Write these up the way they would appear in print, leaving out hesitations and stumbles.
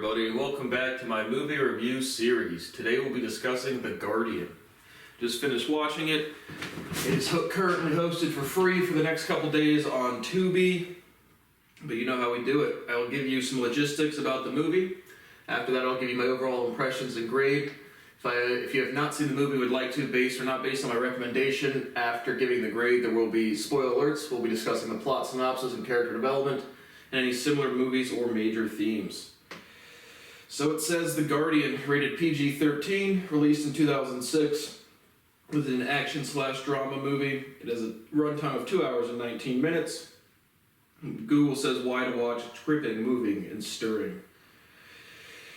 everybody, and welcome back to my movie review series. Today we'll be discussing The Guardian. Just finished watching it. It is currently hosted for free for the next couple days on Tubi, but you know how we do it. I will give you some logistics about the movie. After that, I'll give you my overall impressions and grade. If you have not seen the movie and would like to, based or not based on my recommendation, after giving the grade, there will be spoiler alerts. We'll be discussing the plot synopsis and character development, and any similar movies or major themes. So it says The Guardian, rated PG-13, released in 2006. It is an action/drama movie. It has a runtime of 2 hours and 19 minutes. Google says why to watch, gripping, moving, and stirring.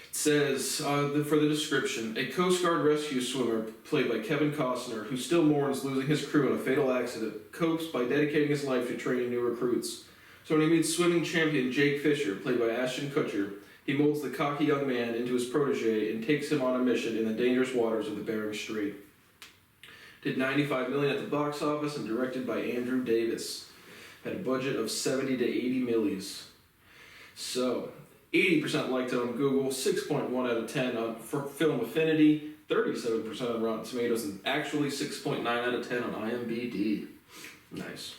It says, for the description, a Coast Guard rescue swimmer, played by Kevin Costner, who still mourns losing his crew in a fatal accident, copes by dedicating his life to training new recruits. So when he meets swimming champion Jake Fisher, played by Ashton Kutcher, he molds the cocky young man into his protege and takes him on a mission in the dangerous waters of the Bering Strait. Did $95 million at the box office and directed by Andrew Davis. Had a budget of 70 to 80 millies. So, 80% liked it on Google, 6.1 out of 10 on Film Affinity, 37% on Rotten Tomatoes, and actually 6.9 out of 10 on IMDb. Nice.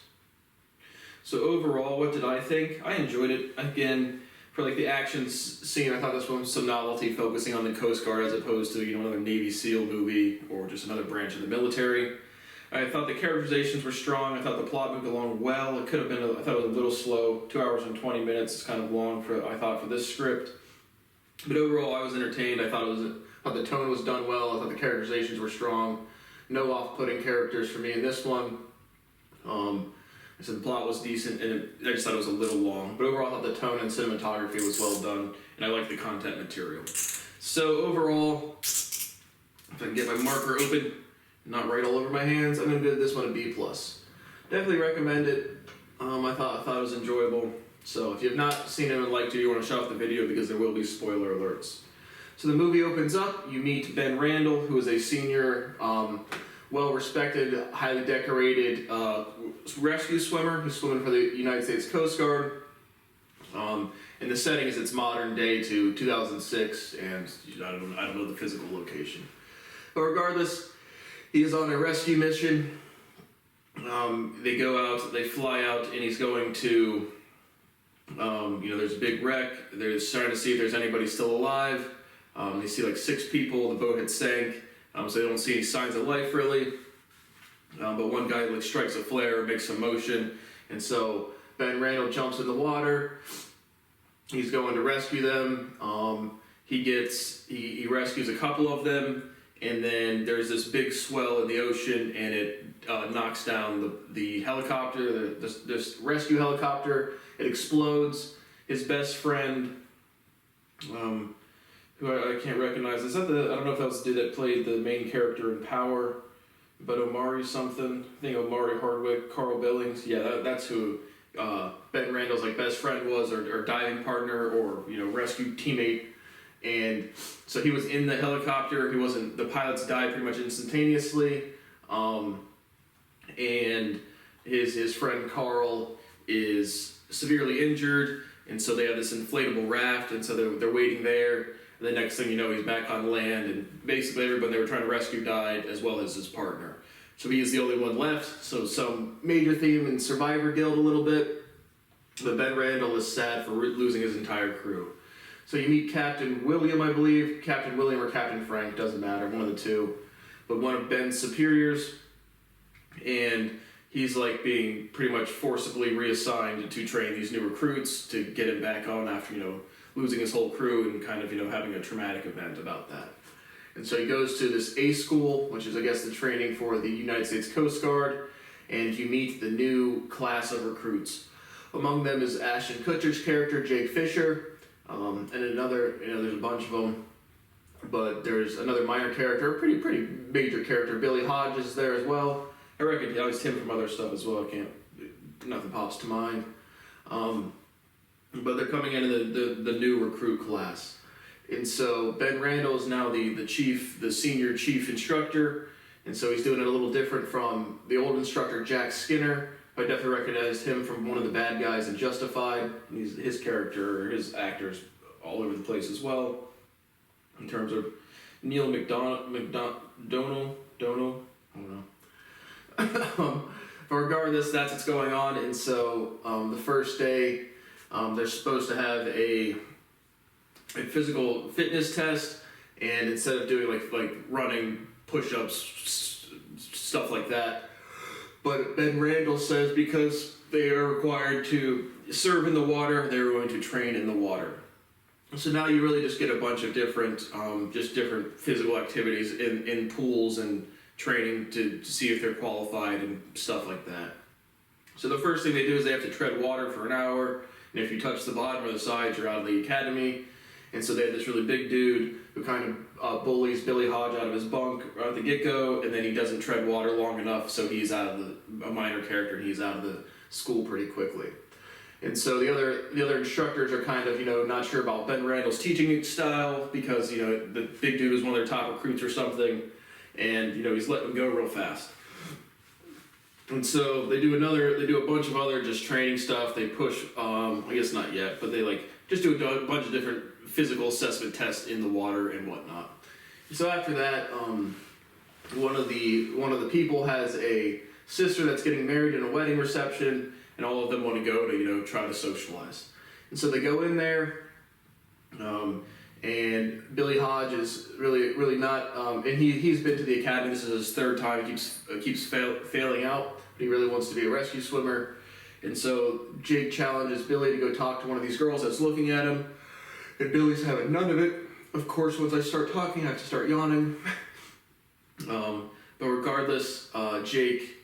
So overall, what did I think? I enjoyed it. Again, for like the action scene, I thought this one was some novelty, focusing on the Coast Guard as opposed to, another Navy SEAL movie or just another branch of the military. I thought the characterizations were strong. I thought the plot moved along well. It could have been, I thought it was a little slow. 2 hours and 20 minutes is kind of long for this script. But overall, I was entertained. I thought the tone was done well. I thought the characterizations were strong. No off-putting characters for me in this one. I said the plot was decent, and I just thought it was a little long. But overall, I thought the tone and cinematography was well done, and I liked the content material. So overall, if I can get my marker open, not right all over my hands, I'm going to give this one a B+. Definitely recommend it. I thought it was enjoyable. So if you have not seen it and would like to, you want to shut off the video because there will be spoiler alerts. So the movie opens up. You meet Ben Randall, who is a senior, well-respected, highly decorated rescue swimmer who's swimming for the United States Coast Guard. And the setting is it's modern day to 2006, and I don't know the physical location. But regardless, he is on a rescue mission. They go out, they fly out, and he's going to, there's a big wreck. They're trying to see if there's anybody still alive. They see like 6 people, the boat had sank, so they don't see any signs of life really. But one guy strikes a flare, makes some motion, and so Ben Randall jumps in the water. He's going to rescue them. He rescues a couple of them. And then there's this big swell in the ocean, and it knocks down the helicopter, this rescue helicopter. It explodes. His best friend, who I can't recognize, I don't know if that was the dude that played the main character in Power, but Omari something. I think Omari Hardwick, Carl Billings. Yeah, that's who Ben Randall's best friend was, or diving partner, or rescue teammate. And so he was in the helicopter. The pilots died pretty much instantaneously. And his friend Carl is severely injured. And so they have this inflatable raft. And so they're waiting there. And the next thing you know, he's back on land. And basically everybody they were trying to rescue died, as well as his partner. So he is the only one left. So some major theme in Survivor Guild a little bit. But Ben Randall is sad for losing his entire crew. So you meet Captain William, I believe. Captain William or Captain Frank, doesn't matter, one of the two. But one of Ben's superiors. And he's being pretty much forcibly reassigned to train these new recruits to get him back on after, losing his whole crew and kind of, having a traumatic event about that. And so he goes to this A school, which is, I guess, the training for the United States Coast Guard. And you meet the new class of recruits. Among them is Ashton Kutcher's character, Jake Fisher. And another, there's a bunch of them, but there's another minor character, a pretty major character. Billy Hodge is there as well. I recognize him from other stuff as well. Nothing pops to mind. But they're coming into the new recruit class. And so Ben Randall is now the senior chief instructor. And so he's doing it a little different from the old instructor, Jack Skinner. I definitely recognized him from one of the bad guys in Justified. His character, or his actor's all over the place as well. In terms of Neil McDonald, I don't know. But regardless, that's what's going on. And so the first day, they're supposed to have a physical fitness test, and instead of doing like running, push-ups, stuff like that, but Ben Randall says because they are required to serve in the water, they're going to train in the water. So now you really just get a bunch of different physical activities in pools and training to see if they're qualified and stuff like that. So the first thing they do is they have to tread water for an hour, and if you touch the bottom or the sides, you're out of the academy. And so they have this really big dude who kind of bullies Billy Hodge out of his bunk at the get-go, and then he doesn't tread water long enough, so he's out of a minor character, and he's out of the school pretty quickly. And so the other instructors are kind of, not sure about Ben Randall's teaching style, because, the big dude is one of their top recruits or something, and, he's letting them go real fast. And so they do a bunch of other just training stuff. They push, I guess not yet, but they just do a bunch of different physical assessment tests in the water and whatnot. So after that, one of the people has a sister that's getting married in a wedding reception, and all of them want to go to try to socialize. And so they go in there, and Billy Hodge is really not, and he's been to the academy. This is his third time. He keeps failing out, but he really wants to be a rescue swimmer. And so Jake challenges Billy to go talk to one of these girls that's looking at him, and Billy's having none of it. Of course, once I start talking, I have to start yawning. But regardless, Jake,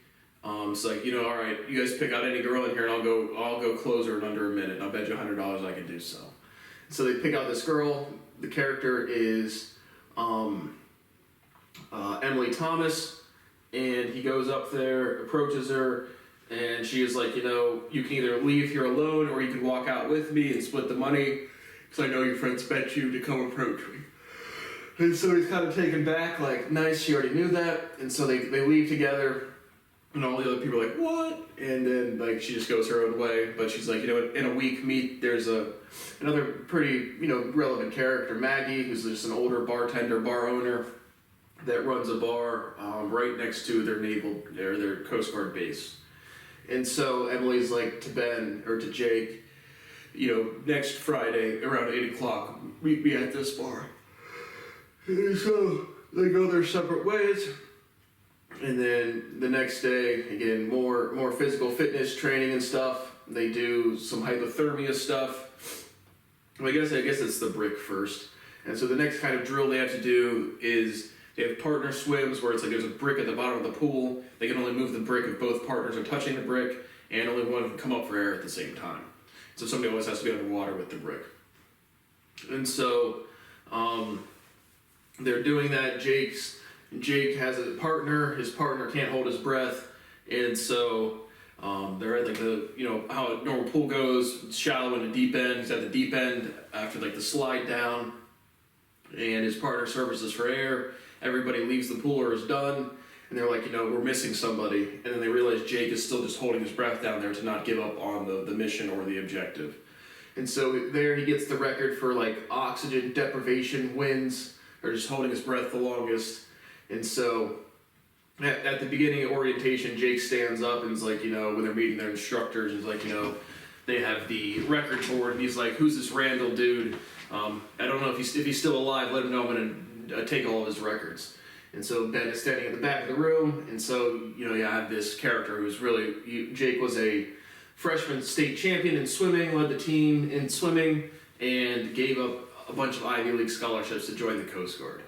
it's like, all right, you guys pick out any girl in here, and I'll go close her in under a minute, and I'll bet you $100 I can do so. So they pick out this girl. The character is Emily Thomas, and he goes up there, approaches her, and she is like, you can either leave here alone, or you can walk out with me and split the money, because I know your friends bet you to come approach me. And so he's kind of taken back, like, nice, she already knew that. And so they leave together, and all the other people are like, what? And then, she just goes her own way. But she's like, in a week, there's another pretty, relevant character, Maggie, who's just an older bar owner that runs a bar right next to their Coast Guard base. And so Emily's like to Jake, next Friday around 8 o'clock, meet me at this bar. And so they go their separate ways. And then the next day, again, more physical fitness training and stuff. They do some hypothermia stuff. Well, I guess it's the brick first. And so the next kind of drill they have to do is they have partner swims, where it's like there's a brick at the bottom of the pool. They can only move the brick if both partners are touching the brick, and only one can come up for air at the same time. So somebody always has to be underwater with the brick. And so they're doing that. Jake has a partner. His partner can't hold his breath, and so they're at how a normal pool goes. It's shallow in the deep end. He's at the deep end after the slide down, and his partner services for air. Everybody leaves the pool or is done, and they're like, we're missing somebody. And then they realize Jake is still just holding his breath down there to not give up on the mission or the objective. And so there he gets the record for oxygen deprivation wins, or just holding his breath the longest. And so at the beginning of orientation, Jake stands up and is like, when they're meeting their instructors, he's like, they have the record board, and he's like, who's this Randall dude? I don't know if he's still alive. Let him know I'm going to take all of his records. And so Ben is standing at the back of the room, and so, you have this character who's Jake was a freshman state champion in swimming, led the team in swimming, and gave up a bunch of Ivy League scholarships to join the Coast Guard.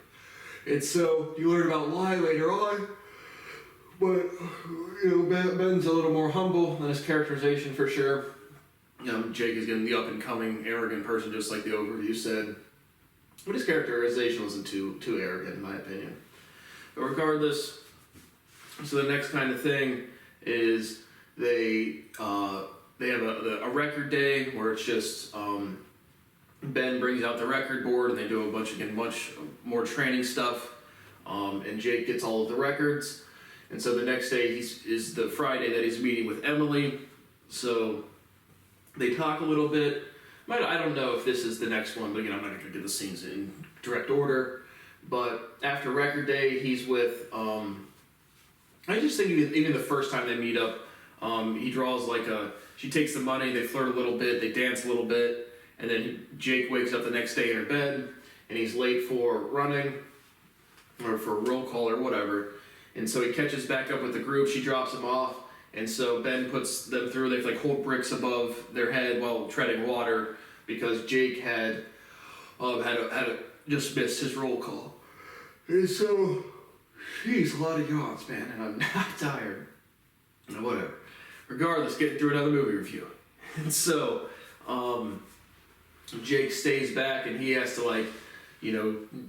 And so you learn about why later on, but, Ben's a little more humble than his characterization for sure. Jake is getting the up-and-coming, arrogant person, just like the overview said. But his characterization wasn't too arrogant, in my opinion. But regardless, so the next kind of thing is they have a record day where it's just Ben brings out the record board, and they do much more training stuff, and Jake gets all of the records. And so the next day is the Friday that he's meeting with Emily. So they talk a little bit. I don't know if this is the next one, but again, I'm not going to get the scenes in direct order. But after record day, he's with. I just think even the first time they meet up, he draws like a. She takes the money, they flirt a little bit, they dance a little bit, and then Jake wakes up the next day in her bed, and he's late for running, or for a roll call or whatever. And so he catches back up with the group. She drops him off, and so Ben puts them through. They have to like hold bricks above their head while treading water because Jake had just missed his roll call. And so, geez, a lot of yawns, man, and I'm not tired. No, whatever. Regardless, getting through another movie review. And so, Jake stays back, and he has to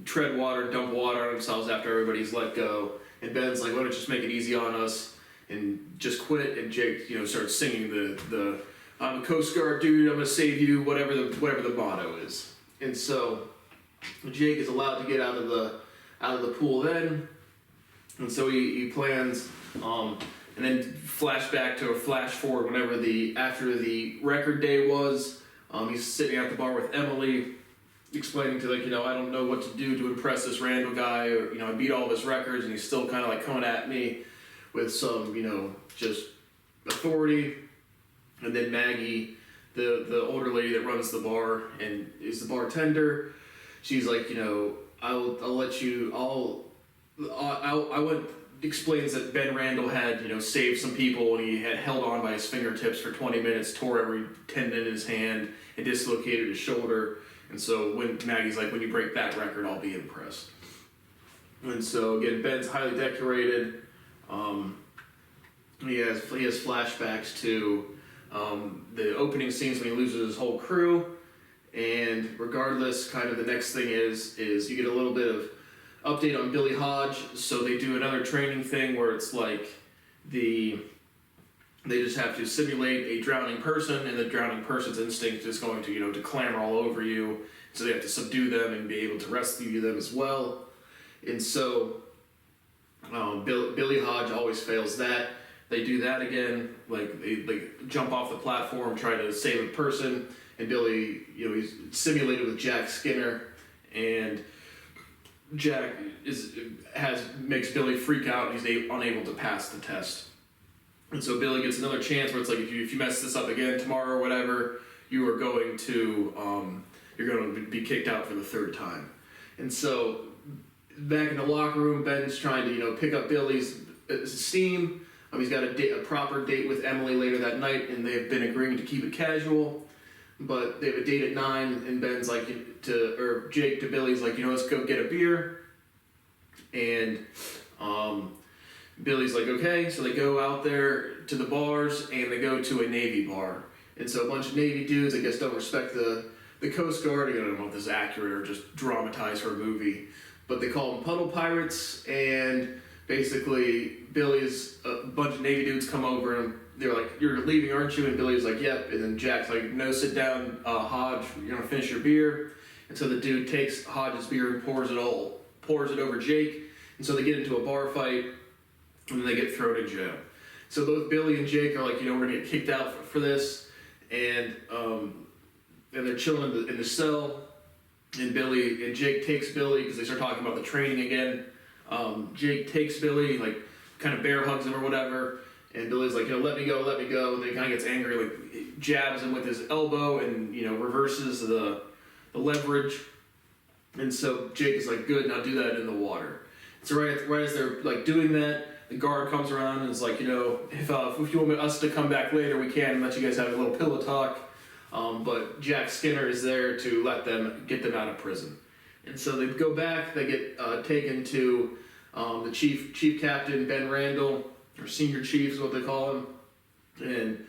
tread water, dump water on themselves after everybody's let go. And Ben's like, why don't you just make it easy on us and just quit? And Jake, starts singing the I'm a Coast Guard dude, I'm gonna save you, whatever the motto is. And so Jake is allowed to get out of the pool then. And so he plans, and then flash forward whenever after the record day was. He's sitting at the bar with Emily, explaining to I don't know what to do to impress this Randall guy, or I beat all of his records and he's still kind of coming at me with some just authority. And then Maggie, the older lady that runs the bar and is the bartender, she's like, I'll let you. I went explains that Ben Randall had saved some people and he had held on by his fingertips for 20 minutes, tore every tendon in his hand, and dislocated his shoulder. And so when Maggie's like, when you break that record, I'll be impressed. And so again, Ben's highly decorated. He has flashbacks to the opening scenes when he loses his whole crew. And regardless, kind of the next thing is you get a little bit of update on Billy Hodge. So they do another training thing where it's like they just have to simulate a drowning person, and the drowning person's instinct is going to to clamber all over you. So they have to subdue them and be able to rescue them as well. And so Billy Hodge always fails that. They do that again, they jump off the platform, try to save a person, and Billy, he's simulated with Jack Skinner, and Jack makes Billy freak out, and he's unable to pass the test. And so Billy gets another chance where it's like, if you mess this up again tomorrow or whatever, you are going to be kicked out for the third time. And so back in the locker room, Ben's trying to pick up Billy's esteem. He's got a proper date with Emily later that night, and they've been agreeing to keep it casual. But they have a date at 9, and Ben's like Jake to Billy's like, let's go get a beer. And Billy's like, okay. So they go out there to the bars, and they go to a Navy bar. And so a bunch of Navy dudes, I guess, don't respect the Coast Guard. I don't know if this is accurate or just dramatized for a movie. But they call them puddle pirates, and basically a bunch of Navy dudes come over, and they're like, you're leaving, aren't you? And Billy's like, yep. And then Jack's like, no, sit down, Hodge, you're gonna finish your beer. And so the dude takes Hodge's beer and pours it over Jake. And so they get into a bar fight, and then they get thrown in jail. So both Billy and Jake are like, we're gonna get kicked out for this. And they're chilling in the cell. And Jake takes Billy, because they start talking about the training again. Jake takes Billy, kind of bear hugs him or whatever, and Billy's like, let me go, and then he kind of gets angry, jabs him with his elbow and, reverses the leverage. And so Jake is like, good, now do that in the water. So right as they're doing that, the guard comes around and is like, if you want us to come back later, we can, and let you guys have a little pillow talk. But Jack Skinner is there to get them out of prison. And so they go back, they get taken to the chief captain, Ben Randall, or senior chief is what they call him. And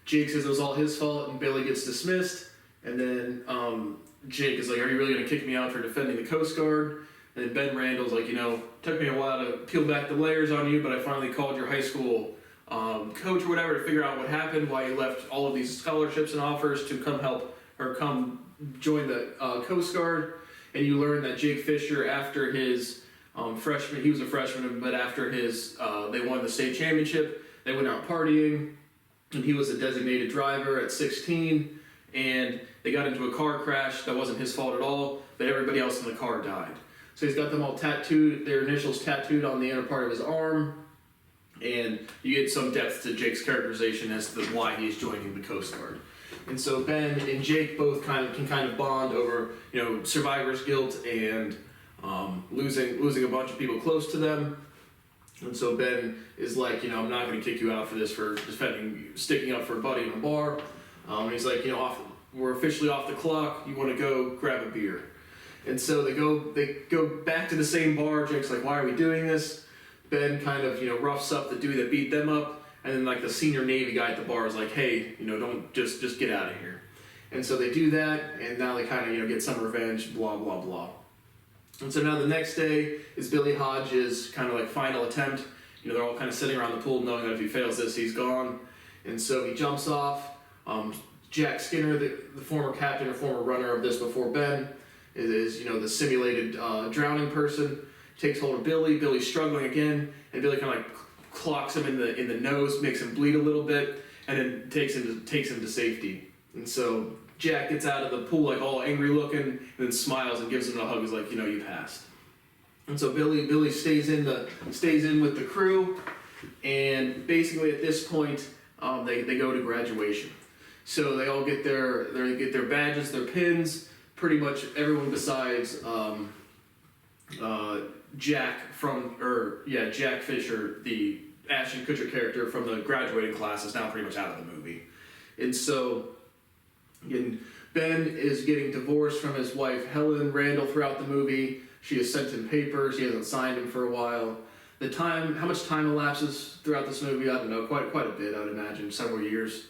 Jake says it was all his fault, and Billy gets dismissed. And then Jake is like, are you really going to kick me out for defending the Coast Guard? And then Ben Randall's like, took me a while to peel back the layers on you, but I finally called your high school coach or whatever to figure out what happened, why you left all of these scholarships and offers to come join the Coast Guard. And you learn that Jake Fisher, after his freshman, he was a freshman, but after they won the state championship, they went out partying, and he was a designated driver at 16, and they got into a car crash that wasn't his fault at all, but everybody else in the car died. So he's got them all tattooed, their initials tattooed on the inner part of his arm, and you get some depth to Jake's characterization as to why he's joining the Coast Guard. And so Ben and Jake both can bond over, survivor's guilt and losing a bunch of people close to them. And so Ben is like, I'm not going to kick you out for this, for sticking up for a buddy in a bar. And he's like, we're officially off the clock. You want to go grab a beer? And so they go back to the same bar. Jake's like, why are we doing this? Ben kind of, roughs up the dude that beat them up. And then like the senior Navy guy at the bar is like, hey, don't just get out of here. And so they do that, and now they kind of, get some revenge, blah, blah, blah. And so now the next day is Billy Hodge's kind of like final attempt. They're all kind of sitting around the pool knowing that if he fails this, he's gone. And so he jumps off. Jack Skinner, the former captain or former runner of this before Ben, is the simulated drowning person, takes hold of Billy. Billy's struggling again, and Billy kind of like clocks him in the nose, makes him bleed a little bit, and then takes him to safety. And so Jack gets out of the pool like all angry looking, and then smiles and gives him a hug. He's like, you passed. And so Billy stays in with the crew, and basically at this point they go to graduation. So they all get their badges, their pins. Pretty much everyone besides Jack Jack Fisher, the Ashton Kutcher character from the graduating class, is now pretty much out of the movie. And so Ben is getting divorced from his wife Helen Randall throughout the movie. She has sent him papers. He hasn't signed them for a while. How much time elapses throughout this movie? I don't know. Quite a bit, I would imagine, several years.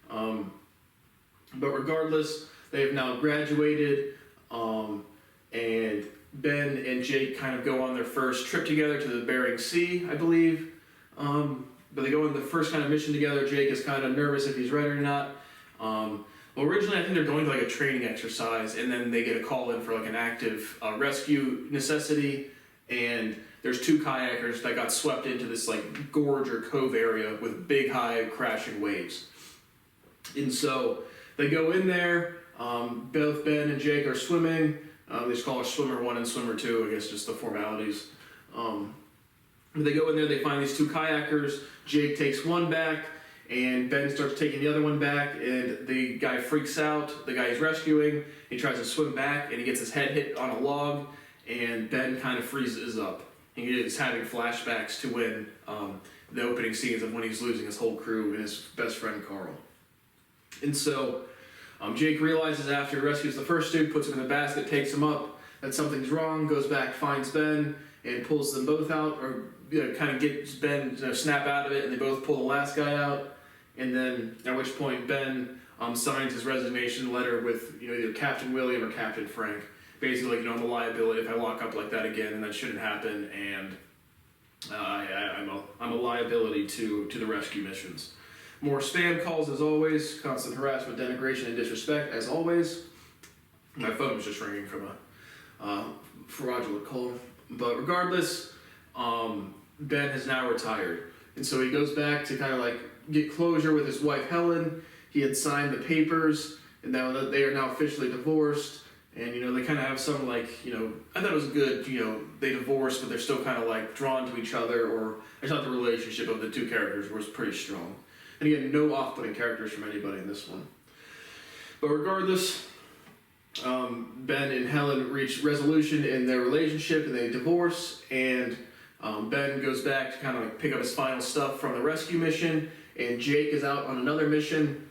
But regardless, they have now graduated, and Ben and Jake kind of go on their first trip together to the Bering Sea, I believe. But they go on the first kind of mission together. Jake is kind of nervous if he's ready or not. Well, originally I think they're going to like a training exercise, and then they get a call in for like an active rescue necessity, and there's two kayakers that got swept into this like gorge or cove area with big high crashing waves. And so they go in there, both Ben and Jake are swimming. They just call it swimmer 1 and swimmer 2, I guess just the formalities. They go in there, they find these two kayakers. Jake takes one back, and Ben starts taking the other one back, and the guy freaks out. The guy he's rescuing, he tries to swim back, and he gets his head hit on a log, and Ben kind of freezes up. He is having flashbacks to when the opening scenes of when he's losing his whole crew and his best friend Carl. And so Jake realizes after he rescues the first dude, puts him in the basket, takes him up, that something's wrong, goes back, finds Ben, and pulls them both out, or kind of gets Ben snap out of it, and they both pull the last guy out. And then at which point Ben signs his resignation letter with either Captain William or Captain Frank. Basically, I'm a liability if I lock up like that again, and that shouldn't happen, and I'm a liability to the rescue missions. More spam calls as always, constant harassment, denigration, and disrespect as always. My phone was just ringing from a fraudulent call. But regardless, Ben has now retired. And so he goes back to kind of like get closure with his wife Helen. He had signed the papers, and now that they are now officially divorced. And they kind of have some like, I thought it was good, they divorced, but they're still kind of like drawn to each other, or I thought the relationship of the two characters was pretty strong. And again, no off-putting characters from anybody in this one. But regardless, Ben and Helen reach resolution in their relationship, and they divorce, and Ben goes back to kind of like pick up his final stuff from the rescue mission, and Jake is out on another mission.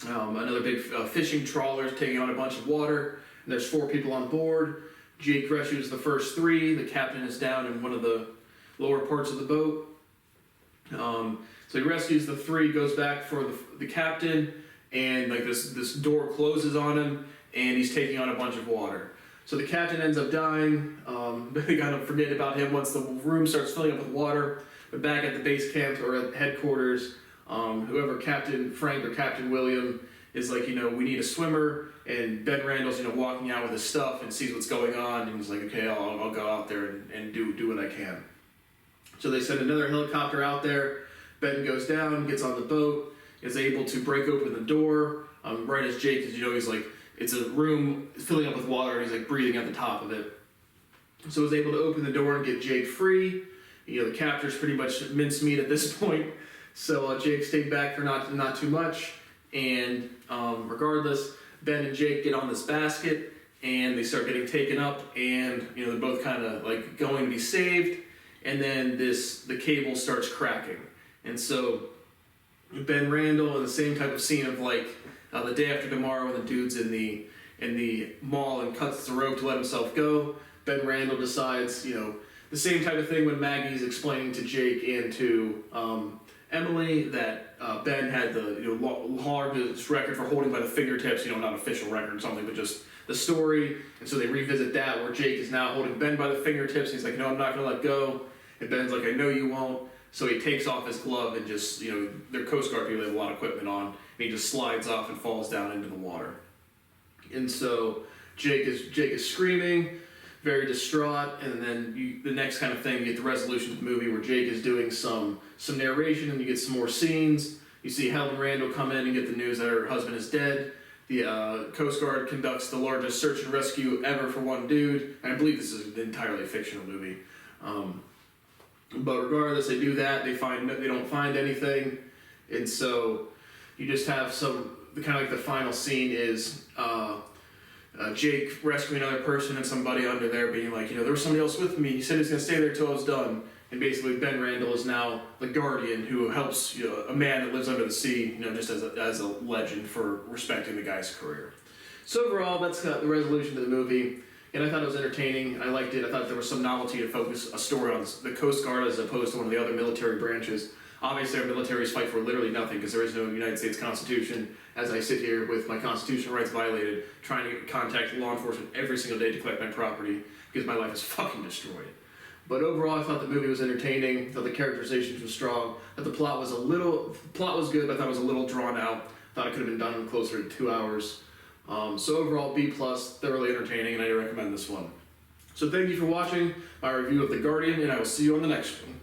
Another big fishing trawler is taking on a bunch of water, and there's 4 people on board. Jake rescues the first 3. The captain is down in one of the lower parts of the boat. So he rescues the 3, goes back for the captain, and like this door closes on him, and he's taking on a bunch of water. So the captain ends up dying. They kind of forget about him once the room starts filling up with water. But back at the base camp or at headquarters, whoever Captain Frank or Captain William is like, we need a swimmer, and Ben Randall's walking out with his stuff and sees what's going on, and he's like, okay, I'll go out there and do what I can. So they send another helicopter out there. Ben goes down, gets on the boat, is able to break open the door, right as Jake, as you know, he's like, it's a room filling up with water, and he's like breathing at the top of it. So he's able to open the door and get Jake free. You know, the captor's pretty much mincemeat at this point. So Jake stayed back for not too much. And regardless, Ben and Jake get on this basket and they start getting taken up, and you know, they're both kind of like going to be saved. And then the cable starts cracking. And so Ben Randall, in the same type of scene of like the day after tomorrow, when the dude's in the mall and cuts the rope to let himself go, Ben Randall decides, you know, the same type of thing when Maggie's explaining to Jake and to Emily that Ben had the largest record for holding by the fingertips, you know, not official record or something, but just the story. And so they revisit that, where Jake is now holding Ben by the fingertips. He's like, no, I'm not going to let go. And Ben's like, I know you won't. So he takes off his glove and just, you know, their Coast Guard people have a lot of equipment on, and he just slides off and falls down into the water. And so Jake is screaming, very distraught, and then the next kind of thing, you get the resolution of the movie where Jake is doing some narration, and you get some more scenes. You see Helen Randall come in and get the news that her husband is dead. The Coast Guard conducts the largest search and rescue ever for one dude. And I believe this is entirely a fictional movie. But regardless, they do that. They don't find anything, and so you just have the kind of like the final scene is Jake rescuing another person and somebody under there being like, you know, there was somebody else with me. He said he was gonna stay there till I was done. And basically, Ben Randall is now the guardian who helps, you know, a man that lives under the sea, you know, just as a legend for respecting the guy's career. So overall, that's the resolution of the movie. And I thought it was entertaining. I liked it. I thought there was some novelty to focus a story on the Coast Guard as opposed to one of the other military branches. Obviously, our militaries fight for literally nothing because there is no United States Constitution. As I sit here with my constitutional rights violated, trying to contact law enforcement every single day to collect my property because my life is fucking destroyed. But overall, I thought the movie was entertaining. I thought the characterizations were strong. I thought the plot was good, but I thought it was a little drawn out. I thought it could have been done in closer to 2 hours. So overall, B+, thoroughly entertaining, and I recommend this one. So thank you for watching my review of The Guardian, and I will see you on the next one.